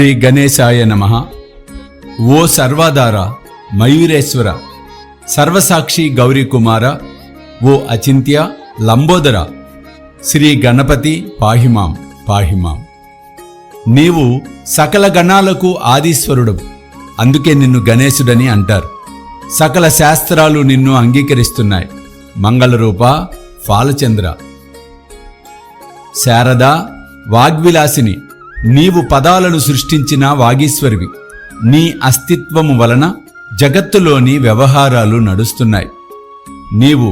శ్రీ గణేశాయ నమః. ఓ సర్వాధార, మయూరేశ్వర, సర్వసాక్షి గౌరీకుమార, ఓ అచింత్య లంబోదర, శ్రీ గణపతి పాహిమాం పాహిమాం. నీవు సకల గణాలకు ఆదీశ్వరుడు, అందుకే నిన్ను గణేశుడని అంటారు. సకల శాస్త్రాలు నిన్ను అంగీకరిస్తున్నాయి. మంగళరూప, ఫాలచంద్ర, శారద, వాగ్విలాసిని, నీవు పదాలను సృష్టించిన వాగీశ్వరివి. నీ అస్తిత్వము వలన జగత్తులోని వ్యవహారాలు నడుస్తున్నాయి. నీవు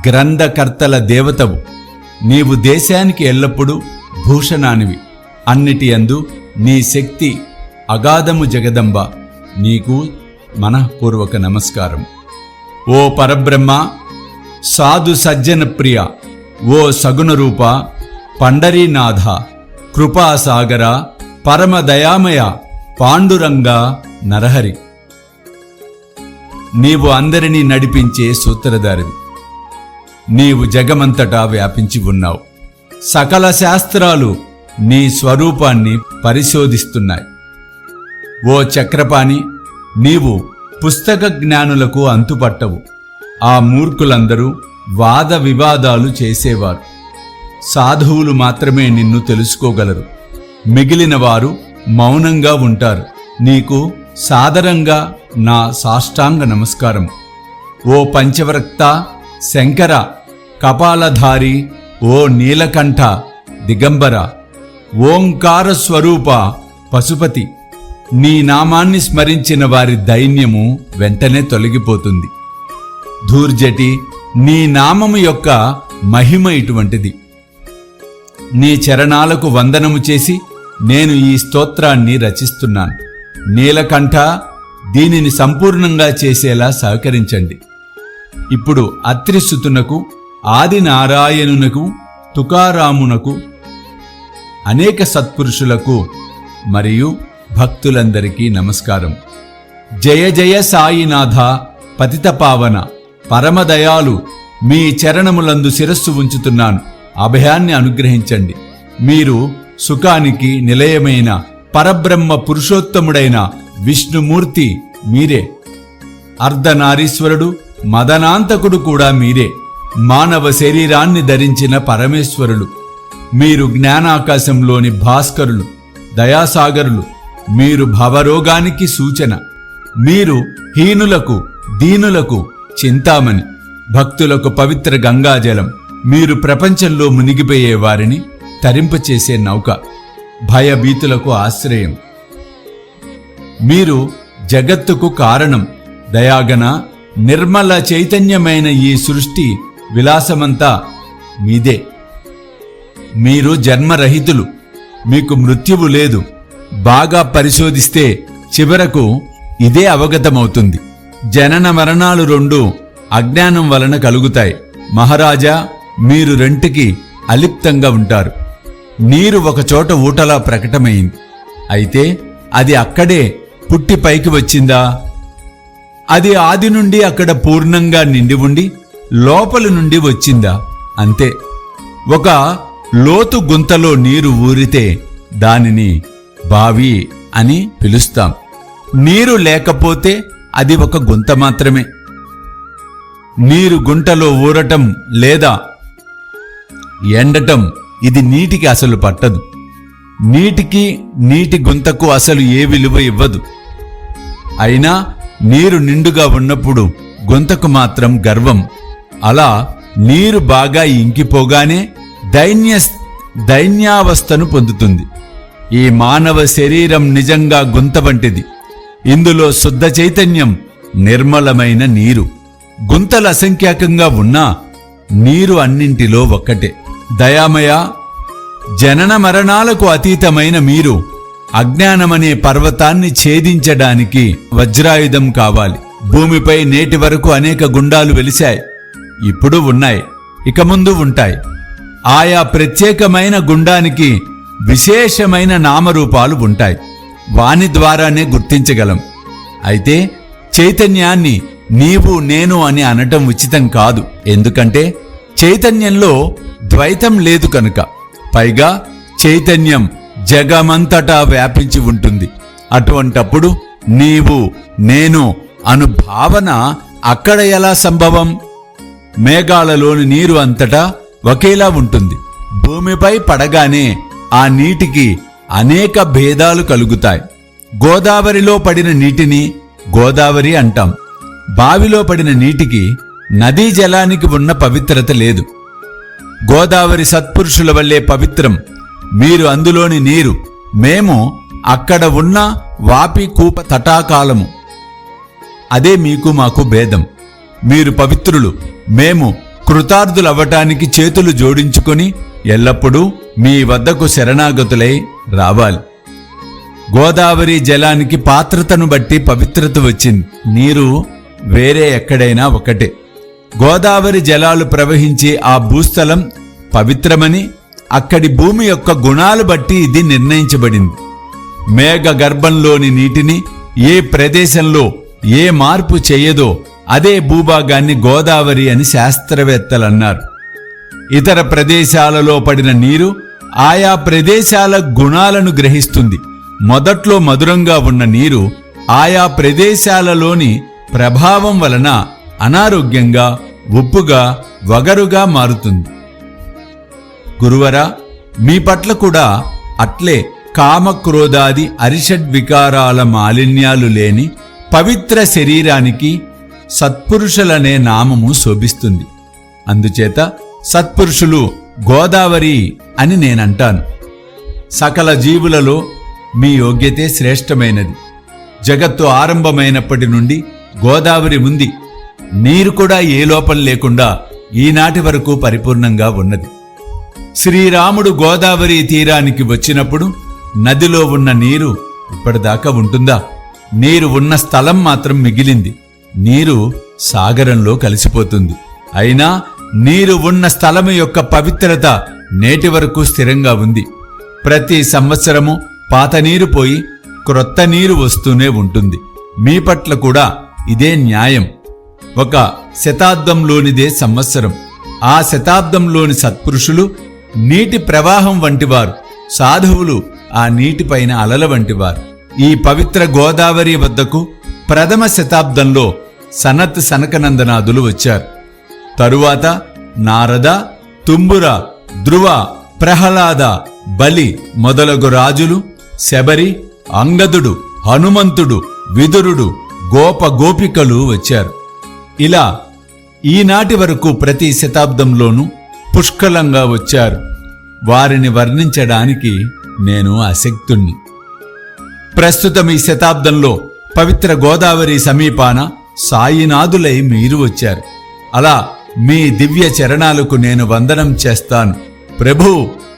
గ్రంథకర్తల దేవతవు. నీవు దేశానికి ఎల్లప్పుడూ భూషణానివి. అన్నిటి యందు నీ శక్తి అగాధము. జగదంబ, నీకు మనఃపూర్వక నమస్కారం. ఓ పరబ్రహ్మ, సాధు సజ్జన ప్రియ, ఓ సగుణరూప, పండరీనాథ, కృపాసాగర, పరమదయామయ, పాండురంగ, నరహరి. నీవు అందరినీ నడిపించే సూత్రధారివి. నీవు జగమంతటా వ్యాపించి ఉన్నావు. సకల శాస్త్రాలు నీ స్వరూపాన్ని పరిశోధిస్తున్నాయి. ఓ చక్రపాణి, నీవు పుస్తక జ్ఞానులకు అంతుపట్టవు. ఆ మూర్ఖులందరూ వాద వివాదాలు చేసేవారు. సాధువులు మాత్రమే నిన్ను తెలుసుకోగలరు. మిగిలిన వారు మౌనంగా ఉంటారు. నీకు సాదరంగా నా సాష్టాంగ నమస్కారం. ఓ పంచవక్త శంకర, కపాలధారి, ఓ నీలకంఠ దిగంబర, ఓంకార స్వరూప పశుపతి, నీ నామాన్ని స్మరించిన వారి దైన్యము వెంటనే తొలగిపోతుంది. ధూర్జటి, నీ నామము యొక్క మహిమ ఇటువంటిది. నీ చరణాలకు వందనము చేసి నేను ఈ స్తోత్రాన్ని రచిస్తున్నాను. నీలకంఠ, దీనిని సంపూర్ణంగా చేసేలా సహకరించండి. ఇప్పుడు అత్రిసుతునకు, ఆది నారాయణునకు, తుకారామునకు, అనేక సత్పురుషులకు మరియు భక్తులందరికీ నమస్కారం. జయ జయ సాయినాథ, పతితపావన, పరమదయాలు, మీ చరణములందు శిరస్సు ఉంచుతున్నాను. అభయాన్ని అనుగ్రహించండి. మీరు సుఖానికి నిలయమైన పరబ్రహ్మ పురుషోత్తముడైన విష్ణుమూర్తి మీరే. అర్ధనారీశ్వరుడు, మదనాంతకుడు కూడా మీరే. మానవ శరీరాన్ని ధరించిన పరమేశ్వరులు మీరు. జ్ఞానాకాశంలోని భాస్కరులు, దయాసాగరులు మీరు. భవరోగానికి సూచన మీరు. హీనులకు, దీనులకు చింతామణి, భక్తులకు పవిత్ర గంగాజలం మీరు. ప్రపంచంలో మునిగిపోయే వారిని తరింపచేసే నౌక, భయభీతులకు ఆశ్రయం మీరు. జగత్తుకు కారణం, దయాగన, నిర్మల చైతన్యమైన ఈ సృష్టి విలాసమంతా మీదే. మీరు జన్మరహితులు, మీకు మృత్యువు లేదు. బాగా పరిశోధిస్తే చివరకు ఇదే అవగతమవుతుంది. జనన మరణాలు రెండు అజ్ఞానం వలన కలుగుతాయి. మహారాజా, మీరు రెంటికి అలిప్తంగా ఉంటారు. నీరు ఒకచోట ఊటలా ప్రకటమైంది. అయితే అది అక్కడే పుట్టి పైకి వచ్చిందా? అది ఆది నుండి అక్కడ పూర్ణంగా నిండి ఉండి లోపలి నుండి వచ్చిందా? అంతే. ఒక లోతు గుంతలో నీరు ఊరితే దానిని బావి అని పిలుస్తాం. నీరు లేకపోతే అది ఒక గుంత మాత్రమే. నీరు గుంటలో ఊరటం లేదా ఎండటం ఇది నీటికి అసలు పట్టదు. నీటికి, నీటి గుంతకు అసలు ఏ విలువ ఇవ్వదు. అయినా నీరు నిండుగా ఉన్నప్పుడు గుంతకు మాత్రం గర్వం. అలా నీరు బాగా ఇంకిపోగానే దైన్యావస్థను పొందుతుంది. ఈ మానవ శరీరం నిజంగా గుంత వంటిది. ఇందులో శుద్ధ చైతన్యం, నిర్మలమైన నీరు. గుంతలు అసంఖ్యాకంగా ఉన్నా నీరు అన్నింటిలో ఒక్కటే. దయామయ, జనన మరణాలకు అతీతమైన మీరు అజ్ఞానమనే పర్వతాన్ని ఛేదించడానికి వజ్రాయుధం కావాలి. భూమిపై నేటి వరకు అనేక గుండాలు వెలిశాయి. ఇప్పుడు ఉన్నాయి, ఇక ముందు ఉంటాయి. ఆయా ప్రత్యేకమైన గుండానికి విశేషమైన నామరూపాలు ఉంటాయి. వాని ద్వారానే గుర్తించగలం. అయితే చైతన్యాన్ని నీవు, నేను అని అనటం ఉచితం కాదు. ఎందుకంటే చైతన్యంలో ద్వైతం లేదు కనుక. పైగా చైతన్యం జగమంతటా వ్యాపించి ఉంటుంది. అటువంటప్పుడు నీవు నేను అను భావన అక్కడ ఎలా సంభవం? మేఘాలలోని నీరు అంతటా ఒకేలా ఉంటుంది. భూమిపై పడగానే ఆ నీటికి అనేక భేదాలు కలుగుతాయి. గోదావరిలో పడిన నీటిని గోదావరి అంటాం. బావిలో పడిన నీటికి నదీ జలానికి ఉన్న పవిత్రత లేదు. గోదావరి సత్పురుషుల వల్లే పవిత్రం. మీరు అందులోని నీరు, మేము అక్కడ ఉన్న వాపి కూప తటాకాలము. అదే మీకు మాకు భేదం. మీరు పవిత్రులు, మేము కృతార్థులవ్వటానికి చేతులు జోడించుకొని ఎల్లప్పుడూ మీ వద్దకు శరణాగతులై రావాలి. గోదావరి జలానికి పాత్రతను బట్టి పవిత్రత వచ్చింది. నీరు వేరే ఎక్కడైనా ఒకటే. గోదావరి జలాలు ప్రవహించే ఆ భూస్థలం పవిత్రమని అక్కడి భూమి యొక్క గుణాలు బట్టి ఇది నిర్ణయించబడింది. మేఘ గర్భంలోని నీటిని ఏ ప్రదేశంలో ఏ మార్పు చేయదో అదే భూభాగాన్ని గోదావరి అని శాస్త్రవేత్తలన్నారు. ఇతర ప్రదేశాలలో పడిన నీరు ఆయా ప్రదేశాల గుణాలను గ్రహిస్తుంది. మొదట్లో మధురంగా ఉన్న నీరు ఆయా ప్రదేశాలలోని ప్రభావం వలన అనారోగ్యంగా, ఉప్పుగా, వగరుగా మారుతుంది. గురువరా, మీ పట్ల కూడా అట్లే కామక్రోధాది అరిషడ్వికారాల మాలిన్యాలు లేని పవిత్ర శరీరానికి సత్పురుషులనే నామము శోభిస్తుంది. అందుచేత సత్పురుషులు గోదావరి అని నేనంటాను. సకల జీవులలో మీ యోగ్యతే శ్రేష్టమైనది. జగత్తు ఆరంభమైనప్పటి నుండి గోదావరి ఉంది. నీరు కూడా ఏ లోపం లేకుండా ఈనాటి వరకు పరిపూర్ణంగా ఉన్నది. శ్రీరాముడు గోదావరి తీరానికి వచ్చినప్పుడు నదిలో ఉన్న నీరు ఇప్పటిదాకా ఉంటుందా? నీరు ఉన్న స్థలం మాత్రం మిగిలింది. నీరు సాగరంలో కలిసిపోతుంది. అయినా నీరు ఉన్న స్థలము యొక్క పవిత్రత నేటి వరకు స్థిరంగా ఉంది. ప్రతి సంవత్సరము పాత నీరు పోయి క్రొత్త నీరు వస్తూనే ఉంటుంది. మీ పట్ల కూడా ఇదే న్యాయం. ఒక శతాబ్దంలోనిదే సంవత్సరం. ఆ శతాబ్దంలోని సత్పురుషులు నీటి ప్రవాహం వంటివారు, సాధువులు ఆ నీటిపైన అలల వంటివారు. ఈ పవిత్ర గోదావరి వద్దకు ప్రథమ శతాబ్దంలో సనత్ సనకనందనాదులు వచ్చారు. తరువాత నారద, తుంబుర, ధ్రువ, ప్రహ్లాద, బలి మొదలగు రాజులు, శబరి, అంగదుడు, హనుమంతుడు, విదురుడు, గోప గోపికలు వచ్చారు. ఇలా ఈనాటి వరకు ప్రతి శతాబ్దంలోనూ పుష్కలంగా వచ్చారు. వారిని వర్ణించడానికి నేను అశక్తుణ్ణి. ప్రస్తుతం ఈ శతాబ్దంలో పవిత్ర గోదావరి సమీపాన సాయినాథులై మీరు వచ్చారు. అలా మీ దివ్య చరణాలకు నేను వందనం చేస్తాను. ప్రభూ,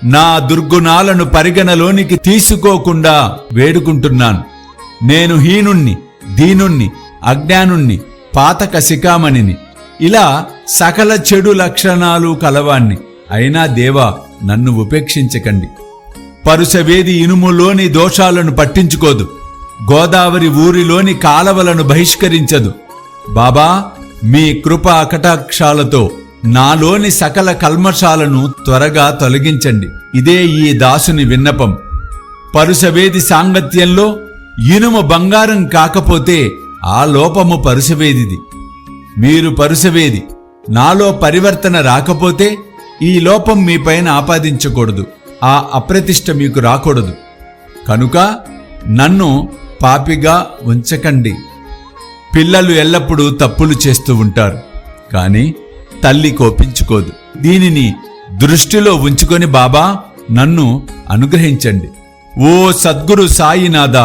నా దుర్గుణాలను పరిగణలోనికి తీసుకోకుండా వేడుకుంటున్నాను. నేను హీనుణ్ణి, దీనుణ్ణి, అజ్ఞానుణ్ణి, పాతక శిఖామణిని, ఇలా సకల చెడు లక్షణాలు కలవాణ్ణి. అయినా దేవా, నన్ను ఉపేక్షించకండి. పరుసవేది ఇనుములోని దోషాలను పట్టించుకోదు. గోదావరి ఊరిలోని కాలవలను బహిష్కరించదు. బాబా, మీ కృపా కటాక్షాలతో నాలోని సకల కల్మషాలను త్వరగా తొలగించండి. ఇదే ఈ దాసుని విన్నపం. పరుసవేది సాంగత్యంలో ఇనుము బంగారం కాకపోతే ఆ లోపము పరుసవేదిది. మీరు పరుసవేది, నాలో పరివర్తన రాకపోతే ఈ లోపం మీపైన ఆపాదించకూడదు. ఆ అప్రతిష్ట మీకు రాకూడదు. కనుక నన్ను పాపిగా ఉంచకండి. పిల్లలు ఎల్లప్పుడూ తప్పులు చేస్తూ ఉంటారు, కానీ తల్లి కోపించుకోదు. దీనిని దృష్టిలో ఉంచుకొని బాబా నన్ను అనుగ్రహించండి. ఓ సద్గురు సాయినాథ,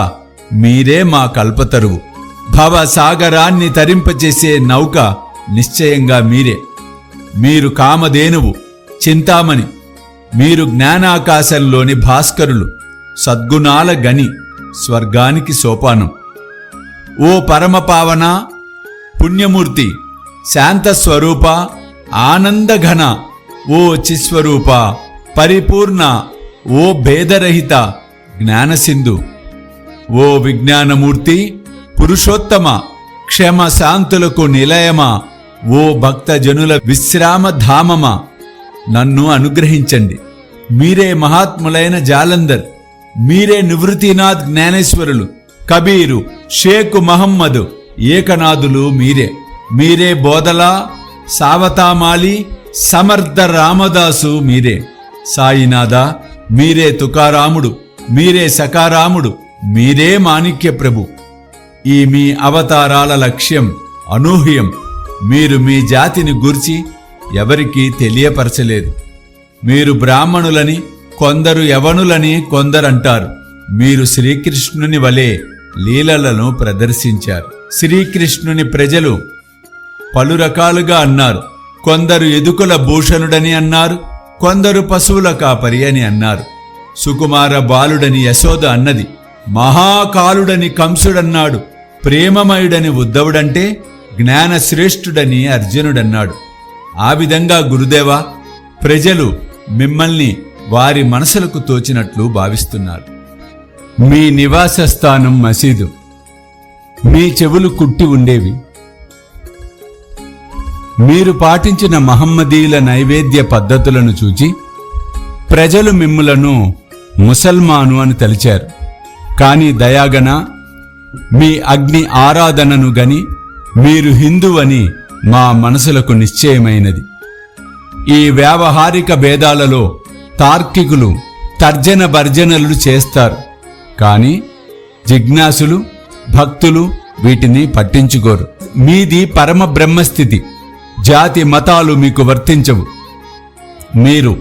మీరే మా కల్పతరువు. భవసాగరాన్ని తరింపచేసే నౌక నిశ్చయంగా మీరే. మీరు కామధేనువు, చింతామణి. మీరు జ్ఞానాకాశంలోని భాస్కరులు, సద్గుణాల గని, స్వర్గానికి సోపానం. ఓ పరమపావన, పుణ్యమూర్తి, శాంతస్వరూప, ఆనందఘన, ఓ చిస్వరూప, పరిపూర్ణ, ఓ భేదరహిత, జ్ఞానసింధు, ఓ విజ్ఞానమూర్తి, పురుషోత్తమ, క్షమ శాంతులకు నిలయమా, ఓ భక్తజనుల విశ్రామధామమా, నన్ను అనుగ్రహించండి. మీరే మహాత్ములైన జాలందర్, మీరే నివృత్తినాథ్ జ్ఞానేశ్వరులు, కబీరు, షేక్ మహమ్మద్ ఏకనాథులు మీరే. మీరే బోధలా, సావతామాలి, సమర్థ రామదాసు మీరే. సాయినాథ మీరే తుకారాముడు, మీరే సకారాముడు, మీరే మాణిక్య ప్రభు. ఈ మీ అవతారాల లక్ష్యం అనూహ్యం. మీరు మీ జాతిని గూర్చి ఎవరికీ తెలియపరచలేదు. మీరు బ్రాహ్మణులని కొందరు, యవనులని కొందరంటారు. మీరు శ్రీకృష్ణుని వలె లీలలను ప్రదర్శించారు. శ్రీకృష్ణుని ప్రజలు పలు రకాలుగా అన్నారు. కొందరు ఎదుకుల భూషణుడని అన్నారు, కొందరు పశువుల కాపరి అని అన్నారు. సుకుమార బాలుడని యశోద అన్నది, మహాకాలుడని కంసుడన్నాడు, ప్రేమమయుడని ఉద్ధవుడంటే జ్ఞానశ్రేష్ఠుడని అర్జునుడన్నాడు. ఆ విధంగా గురుదేవా, ప్రజలు మిమ్మల్ని వారి మనసులకు తోచినట్లు భావిస్తున్నారు. మీ నివాస స్థానం మసీదు. మీ చెవులు కుట్టి ఉండేవి. మీరు పాటించిన మహమ్మదీయుల నైవేద్య పద్ధతులను చూచి ప్రజలు మిమ్ములను ముసల్మాను అని తలిచారు. కానీ దయాగన మీ అగ్ని ఆరాధనను గని మీరు హిందువని మా మనసులకు నిశ్చయమైనది. ఈ వ్యావహారిక భేదాలలో తార్కికులు తర్జన భర్జనలు చేస్తారు, కానీ జిజ్ఞాసులు, భక్తులు వీటిని పట్టించుకోరు. మీది పరమ బ్రహ్మస్థితి. జాతి మతాలు మీకు వర్తించవు. మీరు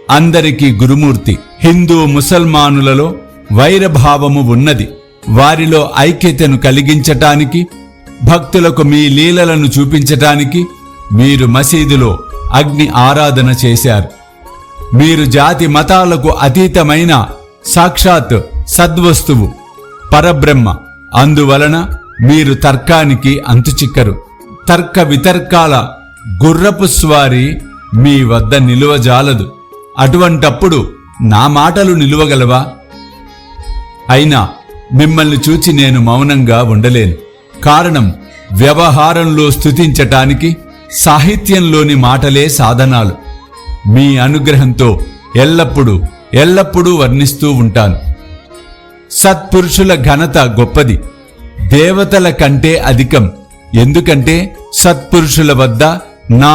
అందరికీ గురుమూర్తి. హిందూ ముసల్మానులలో వైరభావము ఉన్నది. వారిలో ఐక్యతను కలిగించటానికి, భక్తులకు మీ లీలలను చూపించటానికి మీరు మసీదులో అగ్ని ఆరాధన చేశారు. మీరు జాతి మతాలకు అతీతమైన సాక్షాత్ సద్వస్తువు, పరబ్రహ్మ. అందువలన మీరు తర్కానికి అంతుచిక్కరు. తర్క వితర్కాల గుర్రపు స్వారీ మీ వద్ద నిలువజాలదు. అటువంటప్పుడు నా మాటలు నిలువగలవా? అయినా మిమ్మల్ని చూచి నేను మౌనంగా ఉండలేను. కారణం, వ్యవహారంలో స్తుతించటానికి సాహిత్యంలోని మాటలే సాధనాలు. మీ అనుగ్రహంతో ఎల్లప్పుడూ వర్ణిస్తూ ఉంటాను. సత్పురుషుల ఘనత గొప్పది, దేవతల కంటే అధికం. ఎందుకంటే సత్పురుషుల వద్ద నా,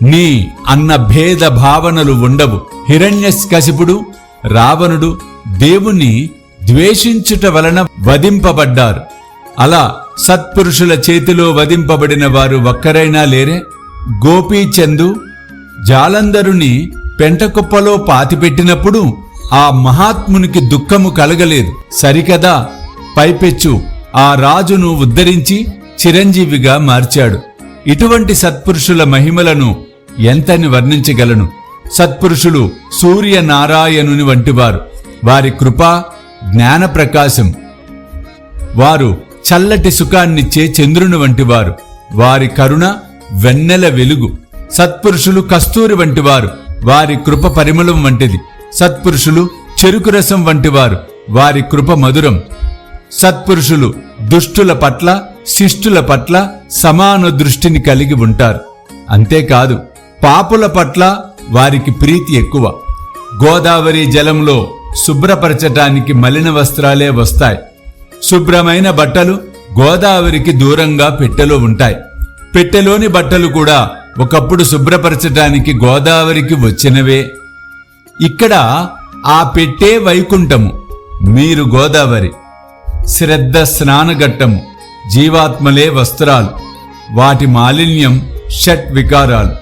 నీ అన్న భేద భావనలు ఉండవు. హిరణ్యకశిపుడు, రావణుడు దేవుణ్ణి ద్వేషించుట వలన వధింపబడ్డారు. అలా సత్పురుషుల చేతిలో వధింపబడిన వారు ఒక్కరైనా లేరే? గోపీచందు జాలంధరుని పెంటకుప్పలో పాతిపెట్టినప్పుడు ఆ మహాత్మునికి దుఃఖము కలగలేదు సరికదా? పైపెచ్చు ఆ రాజును ఉద్ధరించి చిరంజీవిగా మార్చాడు. ఇటువంటి సత్పురుషుల మహిమలను ఎంతని వర్ణించగలను? సత్పురుషులు సూర్యనారాయణుని వంటివారు. వారి కృపా జ్ఞాన ప్రకాశం. వారు చల్లటి సుఖాన్నిచ్చే చంద్రుని వంటివారు. వారి కరుణ వెన్నెల వెలుగు. సత్పురుషులు కస్తూరి వంటివారు. వారి కృప పరిమళం వంటిది. సత్పురుషులు చెరుకు రసం వంటివారు. వారి కృప మధురం. సత్పురుషులు దుష్టుల పట్ల, శిష్టుల పట్ల సమాన దృష్టిని కలిగి ఉంటారు. అంతేకాదు, పాపుల పట్ల వారికి ప్రీతి ఎక్కువ. గోదావరి జలంలో శుభ్రపరచటానికి మలిన వస్త్రాలే వస్తాయి. శుభ్రమైన బట్టలు గోదావరికి దూరంగా పెట్టెలో ఉంటాయి. పెట్టెలోని బట్టలు కూడా ఒకప్పుడు శుభ్రపరచటానికి గోదావరికి వచ్చినవే. ఇక్కడ ఆ పెట్టే వైకుంఠము, మీరు గోదావరి. శ్రద్ధ స్నానఘట్టము, జీవాత్మలే వస్త్రాలు. వాటి మాలిన్యం షట్ వికారాలు.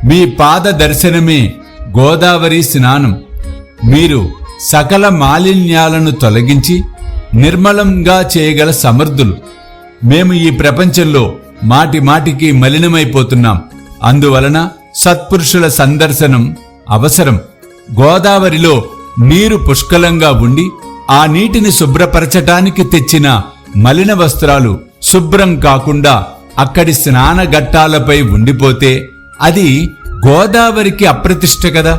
మీ పాద దర్శనమే గోదావరి స్నానం. మీరు సకల మాలిన్యాలను తొలగించి నిర్మలంగా చేయగల సమర్థులు. మేము ఈ ప్రపంచంలో మాటి మాటికి మలినమైపోతున్నాం. అందువలన సత్పురుషుల సందర్శనం అవసరం. గోదావరిలో నీరు పుష్కలంగా ఉండి ఆ నీటిని శుభ్రపరచటానికి తెచ్చిన మలిన వస్త్రాలు శుభ్రం కాకుండా అక్కడి స్నానఘట్టాలపై ఉండిపోతే అది గోదావరికి అప్రతిష్ట కదా.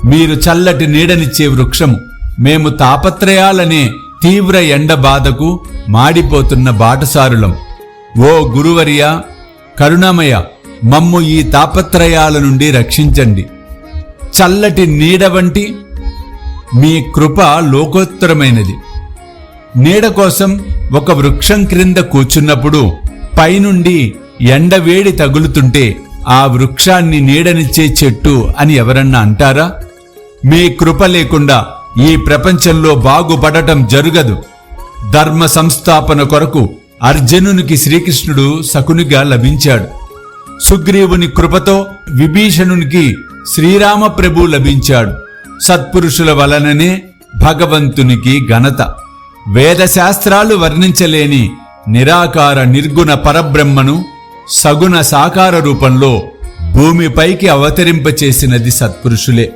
మీరు చల్లటి నీడనిచ్చే వృక్షము. మేము తాపత్రయాలనే తీవ్ర ఎండ బాధకు మాడిపోతున్న బాటసారులం. ఓ గురువర్య, కరుణామయ, మమ్ము ఈ తాపత్రయాల నుండి రక్షించండి. చల్లటి నీడ వంటి మీ కృప లోకోత్తరమైనది. నీడ కోసం ఒక వృక్షం క్రింద కూర్చున్నప్పుడు పైనుండి ఎండవేడి తగులుతుంటే ఆ వృక్షాన్ని నీడనిచ్చే చెట్టు అని ఎవరన్నా అంటారా? మీ కృప లేకుండా ఈ ప్రపంచంలో బాగుపడటం జరగదు. ధర్మ సంస్థాపన కొరకు అర్జునునికి శ్రీకృష్ణుడు శకునిగా లభించాడు. సుగ్రీవుని కృపతో విభీషణునికి శ్రీరామప్రభు లభించాడు. సత్పురుషుల వలననే భగవంతునికి ఘనత. వేదశాస్త్రాలు వర్ణించలేని నిరాకార నిర్గుణ పరబ్రహ్మను సగుణ సాకార రూపంలో భూమిపైకి అవతరింపచేసినది సత్పురుషులే.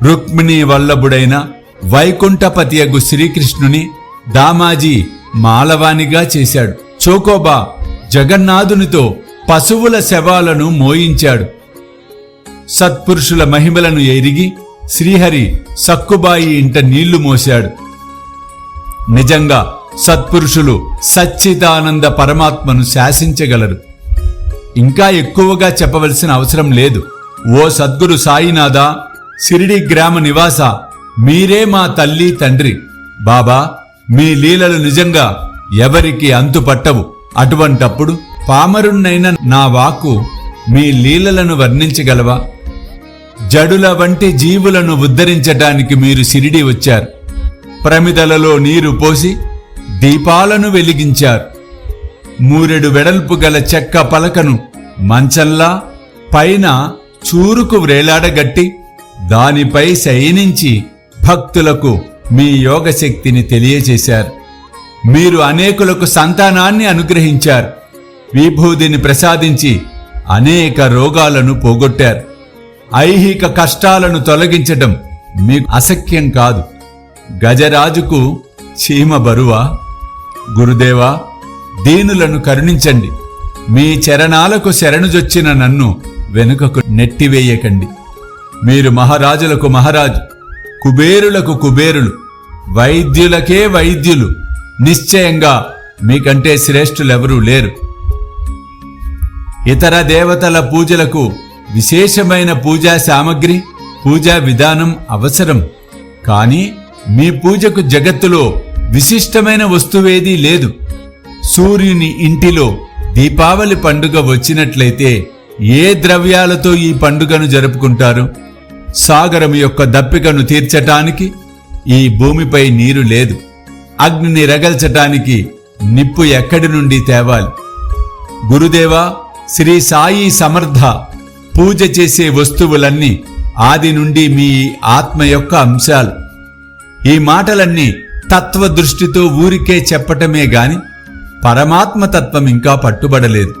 రుక్మిణీ వల్లభుడైన వైకుంఠపతియగు శ్రీకృష్ణుని దామాజీ మాలవానిగా చేశాడు. చోకోబా జగన్నాథునితో పశువుల శవాలను మోయించాడు. సత్పురుషుల మహిమలను ఎరిగి శ్రీహరి సక్కుబాయి ఇంట నీళ్లు మోశాడు. నిజంగా సత్పురుషులు సచ్చిదానంద పరమాత్మను శాసించగలరు. ఇంకా ఎక్కువగా చెప్పవలసిన అవసరం లేదు. ఓ సద్గురు సాయినాథ, సిరిడి గ్రామ నివాస, మీరే మా తల్లి తండ్రి. బాబా, మీ లీలలు నిజంగా ఎవరికి అంతుపట్టవు. అటువంటప్పుడు పామరుణ్ణైన నా వాక్కు మీ లీలలను వర్ణించగలవా? జడుల వంటి జీవులను ఉద్ధరించటానికి మీరు సిరిడి వచ్చారు. ప్రమిదలలో నీరు పోసి దీపాలను వెలిగించారు. మూరెడు వెడల్పు గల చెక్క పలకను మంచంలా పైన చూరుకు వ్రేలాడగట్టి దానిపై శయనించి భక్తులకు మీ యోగశక్తిని తెలియజేశారు. మీరు అనేకులకు సంతానాన్ని అనుగ్రహించారు. విభూతిని ప్రసాదించి అనేక రోగాలను పోగొట్టారు. ఐహిక కష్టాలను తొలగించటం మీకు అశక్యం కాదు. గజరాజుకు చీమ బరువా? గురుదేవా, దీనులను కరుణించండి. మీ చరణాలకు శరణుజొచ్చిన నన్ను వెనుకకు నెట్టివేయకండి. మీరు మహారాజులకు మహారాజు, కుబేరులకు కుబేరులు, వైద్యులకే వైద్యులు. నిశ్చయంగా మీకంటే శ్రేష్ఠులెవరూ లేరు. ఇతర దేవతల పూజలకు విశేషమైన పూజా సామగ్రి, పూజా విధానం అవసరం. కానీ మీ పూజకు జగత్తులో విశిష్టమైన వస్తువేదీ లేదు. సూర్యుని ఇంటిలో దీపావళి పండుగ వచ్చినట్లయితే ఏ ద్రవ్యాలతో ఈ పండుగను జరుపుకుంటారు? సాగరం యొక్క దప్పికను తీర్చటానికి ఈ భూమిపై నీరు లేదు. అగ్నిని రగల్చటానికి నిప్పు ఎక్కడి నుండి తేవాలి? గురుదేవా, శ్రీ సాయి సమర్థ, పూజ చేసే వస్తువులన్నీ ఆది నుండి మీ ఆత్మ యొక్క అంశాలు. ఈ మాటలన్నీ తత్వదృష్టితో ఊరికే చెప్పటమే గాని పరమాత్మ తత్వం ఇంకా పట్టుబడలేదు.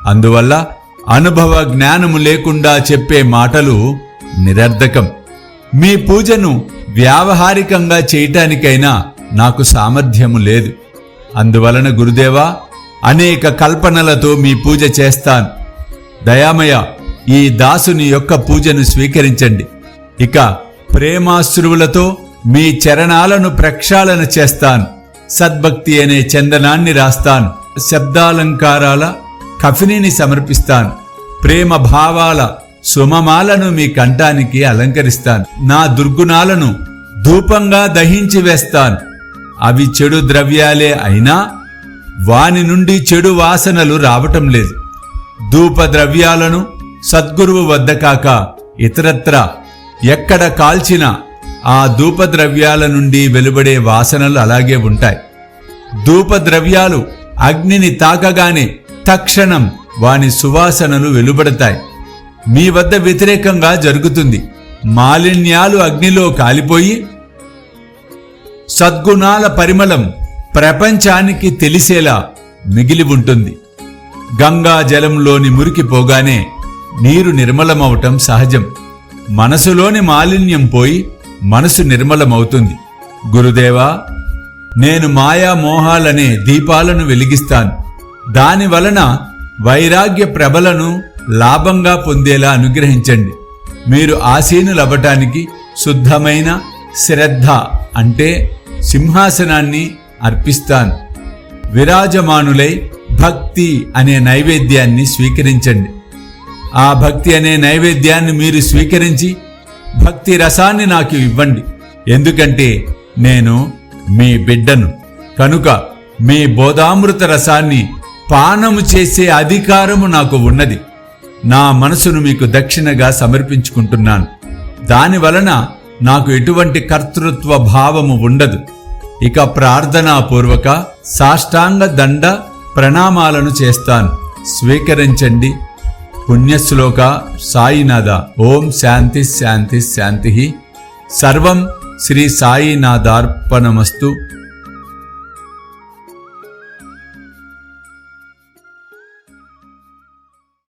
అందువల్ల అనుభవ జ్ఞానము లేకుండా చెప్పే మాటలు నిరర్ధకం. మీ పూజను వ్యావహారికంగా చేయటానికైనా నాకు సామర్థ్యము లేదు. అందువలన గురుదేవా, అనేక కల్పనలతో మీ పూజ చేస్తాను. దయామయ, ఈ దాసుని యొక్క పూజను స్వీకరించండి. ఇక ప్రేమాశ్రువులతో మీ చరణాలను ప్రక్షాళన చేస్తాను. సద్భక్తి అనే చందనాన్ని రాస్తాను. శబ్దాలంకారాల కఫినిని సమర్పిస్తాను. ప్రేమ భావాల సుమమాలను మీ కంఠానికి అలంకరిస్తాను. నా దుర్గుణాలను ధూపంగా దహించి వేస్తాను. అవి చెడు ద్రవ్యాలే అయినా వాని నుండి చెడు వాసనలు రావటం లేదు. ధూప ద్రవ్యాలను సద్గురువు వద్ద కాక ఇతరత్ర ఎక్కడ కాల్చినా ఆ ధూపద్రవ్యాల నుండి వెలువడే వాసనలు అలాగే ఉంటాయి. ధూపద్రవ్యాలు అగ్నిని తాకగానే తక్షణం వాని సువాసనలు వెలువడతాయి. మీ వద్ద వ్యతిరేకంగా జరుగుతుంది. మాలిన్యాలు అగ్నిలో కాలిపోయి సద్గుణాల పరిమళం ప్రపంచానికి తెలిసేలా మిగిలి ఉంటుంది. గంగా జలంలోని మురికిపోగానే నీరు నిర్మలమవటం సహజం. మనసులోని మాలిన్యం పోయి మనసు నిర్మలమవుతుంది. గురుదేవా, నేను మాయా మోహాలనే దీపాలను వెలిగిస్తాను. దాని వలన వైరాగ్య ప్రభలను లాభంగా పొందేలా అనుగ్రహించండి. మీరు ఆసీనులవ్వటానికి శుద్ధమైన శ్రద్ధ అంటే సింహాసనాన్ని అర్పిస్తాను. విరాజమానులై భక్తి అనే నైవేద్యాన్ని స్వీకరించండి. ఆ భక్తి అనే నైవేద్యాన్ని మీరు స్వీకరించి భక్తి రసాన్ని నాకు ఇవ్వండి. ఎందుకంటే నేను మీ బిడ్డను. కనుక మీ బోధామృత రసాన్ని పానము చేసే అధికారము నాకు ఉన్నది. నా మనసును మీకు దక్షిణగా సమర్పించుకుంటున్నాను. దానివలన నాకు ఎటువంటి కర్తృత్వ భావము ఉండదు. ఇక ప్రార్థనాపూర్వక సాష్టాంగ దండ ప్రణామాలను చేస్తాను. స్వీకరించండి. పుణ్యశ్లోక సాయినాథ. ఓం శాంతి శాంతి శాంతి. సర్వం శ్రీ సాయినాథార్పణమస్తు.